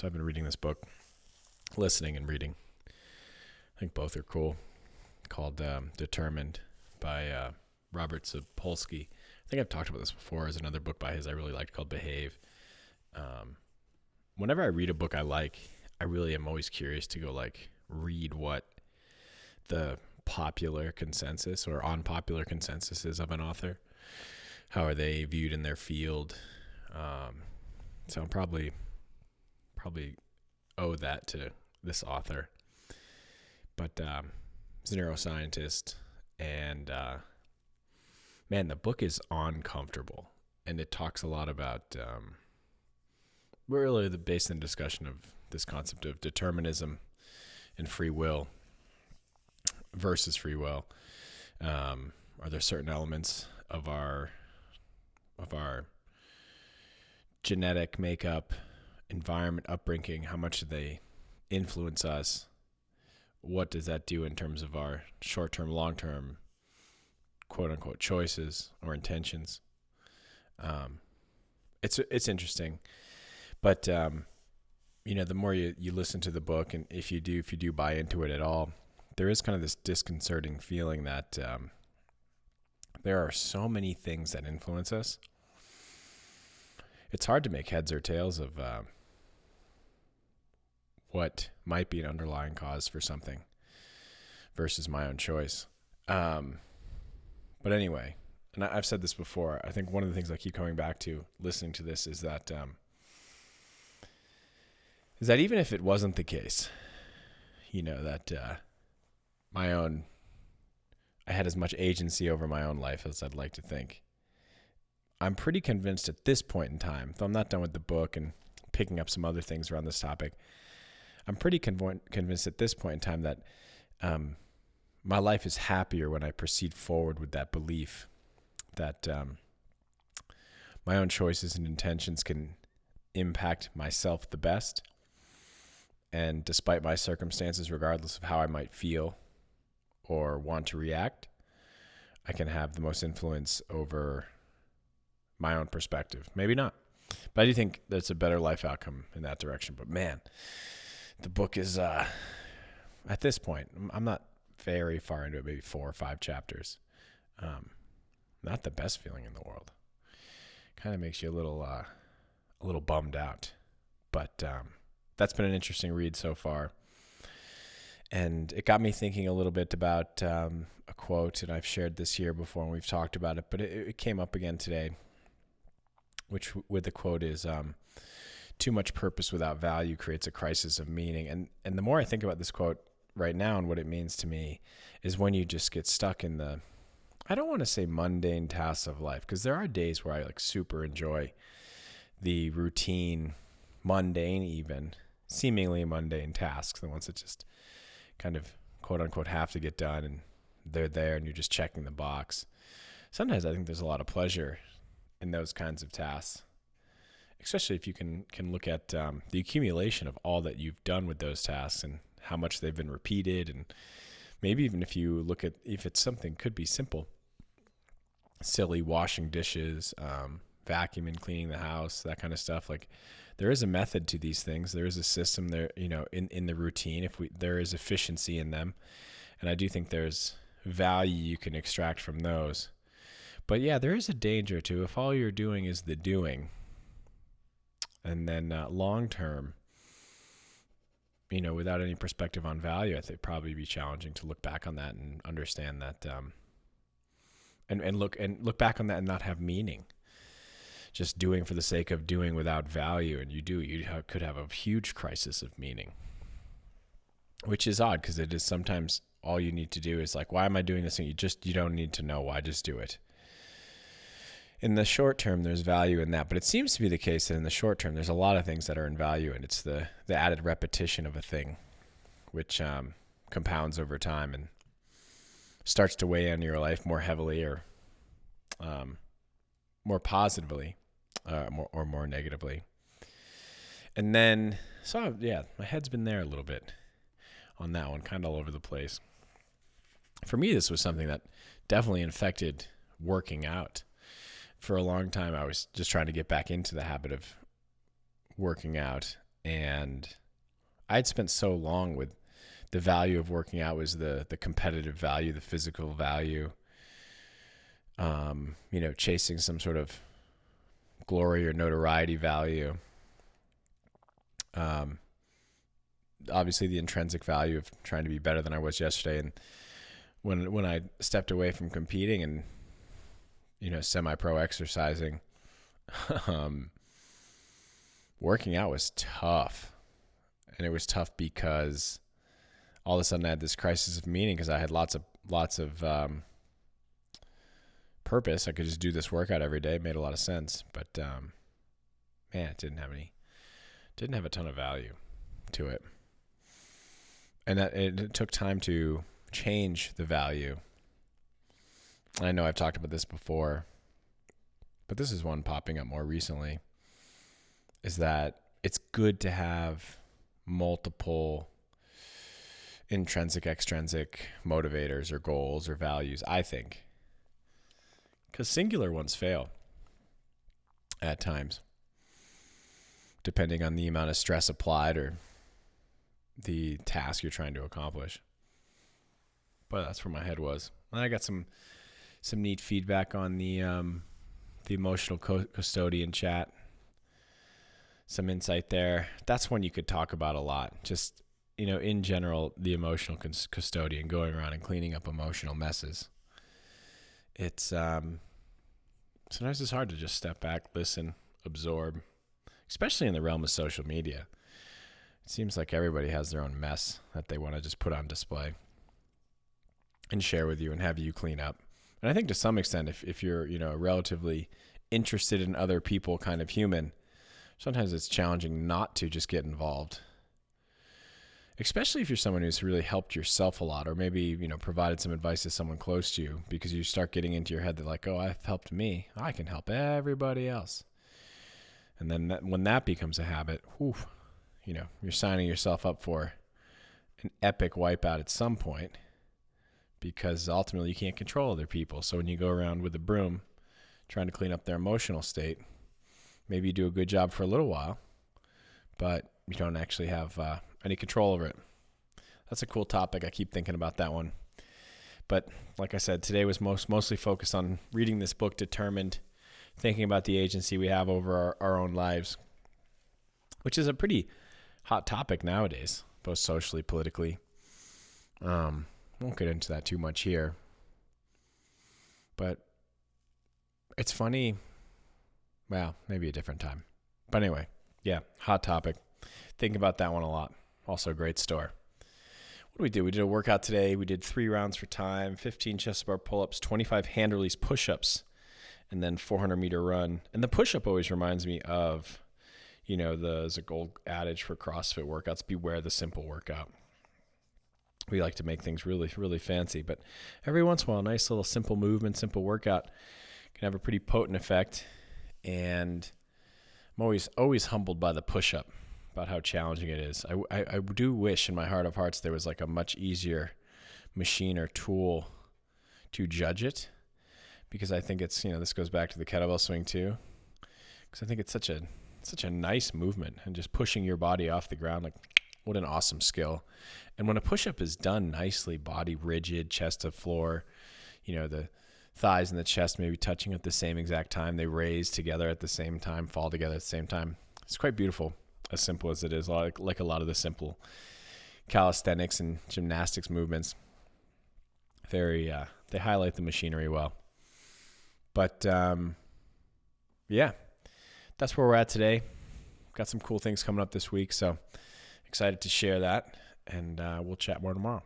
So I've been reading this book, listening and reading. I think both are cool. Called Determined by Robert Sapolsky. I think I've talked about this before. There's another book by his I really liked called Behave. Whenever I read a book I like, I really am always curious to go read what the popular consensus or unpopular consensus is of an author. How are they viewed in their field? So I'm probably owe that to this author. But he's a neuroscientist, and man, the book is uncomfortable, and it talks a lot about really based on the discussion of this concept of determinism and free will versus free will. Are there certain elements of our genetic makeup, environment, upbringing? How much do they influence us? What does that do in terms of our short-term, long-term, quote-unquote, choices or intentions? It's interesting, but the more you listen to the book, and if you do buy into it at all, there is kind of this disconcerting feeling that there are so many things that influence us. It's hard to make heads or tails of what might be an underlying cause for something versus my own choice. But anyway, and I've said this before, I think one of the things I keep coming back to listening to this is that even if it wasn't the case, that I had as much agency over my own life as I'd like to think. I'm pretty convinced at this point in time, though I'm not done with the book and picking up some other things around this topic, I'm pretty convinced at this point in time that my life is happier when I proceed forward with that belief that my own choices and intentions can impact myself the best. And despite my circumstances, regardless of how I might feel or want to react, I can have the most influence over my own perspective. Maybe not, but I do think there's a better life outcome in that direction. But man, the book is, at this point, I'm not very far into it, maybe 4 or 5 chapters. Not the best feeling in the world. Kind of makes you a little bummed out, but that's been an interesting read so far. And it got me thinking a little bit about a quote, and I've shared this here before and we've talked about it, but it came up again today, which with the quote is, too much purpose without value creates a crisis of meaning. And the more I think about this quote right now and what it means to me is when you just get stuck in the, I don't want to say mundane tasks of life, because there are days where I super enjoy the routine, mundane even, seemingly mundane tasks, the ones that just kind of quote unquote have to get done and they're there and you're just checking the box. Sometimes I think there's a lot of pleasure in those kinds of tasks, especially if you can look at the accumulation of all that you've done with those tasks and how much they've been repeated. And maybe even if you look at, if it's something could be simple, silly, washing dishes, vacuuming, cleaning the house, that kind of stuff. There is a method to these things. There is a system there, in the routine, there is efficiency in them. And I do think there's value you can extract from those. But yeah, there is a danger too. If all you're doing is the doing, and then long term, without any perspective on value, I think it'd probably be challenging to look back on that and understand that, and look back on that and not have meaning. Just doing for the sake of doing without value, and you could have a huge crisis of meaning, which is odd because it is sometimes all you need to do is why am I doing this? And you don't need to know why, just do it. In the short term, there's value in that, but it seems to be the case that in the short term, there's a lot of things that are in value, and it's the added repetition of a thing, which compounds over time and starts to weigh on your life more heavily or more positively or more negatively. And then, my head's been there a little bit on that one, kind of all over the place. For me, this was something that definitely infected working out. For a long time, I was just trying to get back into the habit of working out. And I'd spent so long with the value of working out was the competitive value, the physical value, chasing some sort of glory or notoriety value. Obviously the intrinsic value of trying to be better than I was yesterday. And when I stepped away from competing and, semi-pro exercising, working out was tough. And it was tough because all of a sudden I had this crisis of meaning because I had lots of purpose. I could just do this workout every day. It made a lot of sense. But, it didn't have a ton of value to it. And it took time to change the value. I know I've talked about this before, but this is one popping up more recently, is that it's good to have multiple intrinsic, extrinsic motivators or goals or values, I think. Because singular ones fail at times, depending on the amount of stress applied or the task you're trying to accomplish. But that's where my head was. And I got some neat feedback on the emotional custodian chat. Some insight there. That's one you could talk about a lot. Just, in general, the emotional custodian, going around and cleaning up emotional messes. It's sometimes it's hard to just step back, listen, absorb, especially in the realm of social media. It seems like everybody has their own mess that they want to just put on display and share with you and have you clean up. And I think to some extent, if you're, relatively interested in other people kind of human, sometimes it's challenging not to just get involved. Especially if you're someone who's really helped yourself a lot, or maybe, provided some advice to someone close to you, because you start getting into your head that like, oh, I've helped me, I can help everybody else. And then when that becomes a habit, you're signing yourself up for an epic wipeout at some point, because ultimately you can't control other people. So when you go around with a broom trying to clean up their emotional state, maybe you do a good job for a little while, but you don't actually have any control over it. That's a cool topic. I keep thinking about that one. But like I said, today was mostly focused on reading this book, Determined, thinking about the agency we have over our own lives, which is a pretty hot topic nowadays, both socially, politically. Won't get into that too much here. But it's funny. Well, maybe a different time. But anyway, yeah, hot topic. Think about that one a lot. Also a great store. What did we do? We did a workout today. We did 3 rounds for time, 15 chest bar pull-ups, 25 hand release push-ups, and then 400-meter run. And the push-up always reminds me of, there's a old adage for CrossFit workouts, beware the simple workout. We like to make things really, really fancy, but every once in a while, a nice little simple movement, simple workout can have a pretty potent effect. And I'm always humbled by the push-up, about how challenging it is. I do wish in my heart of hearts there was like a much easier machine or tool to judge it, because I think it's, this goes back to the kettlebell swing too, because I think it's such a nice movement, and just pushing your body off the ground, like what an awesome skill. And when a push-up is done nicely, body rigid, chest to floor, the thighs and the chest maybe touching at the same exact time, they raise together at the same time, fall together at the same time. It's quite beautiful, as simple as it is, like a lot of the simple calisthenics and gymnastics movements. Very, they highlight the machinery well. But, yeah, that's where we're at today. Got some cool things coming up this week, so excited to share that, and we'll chat more tomorrow.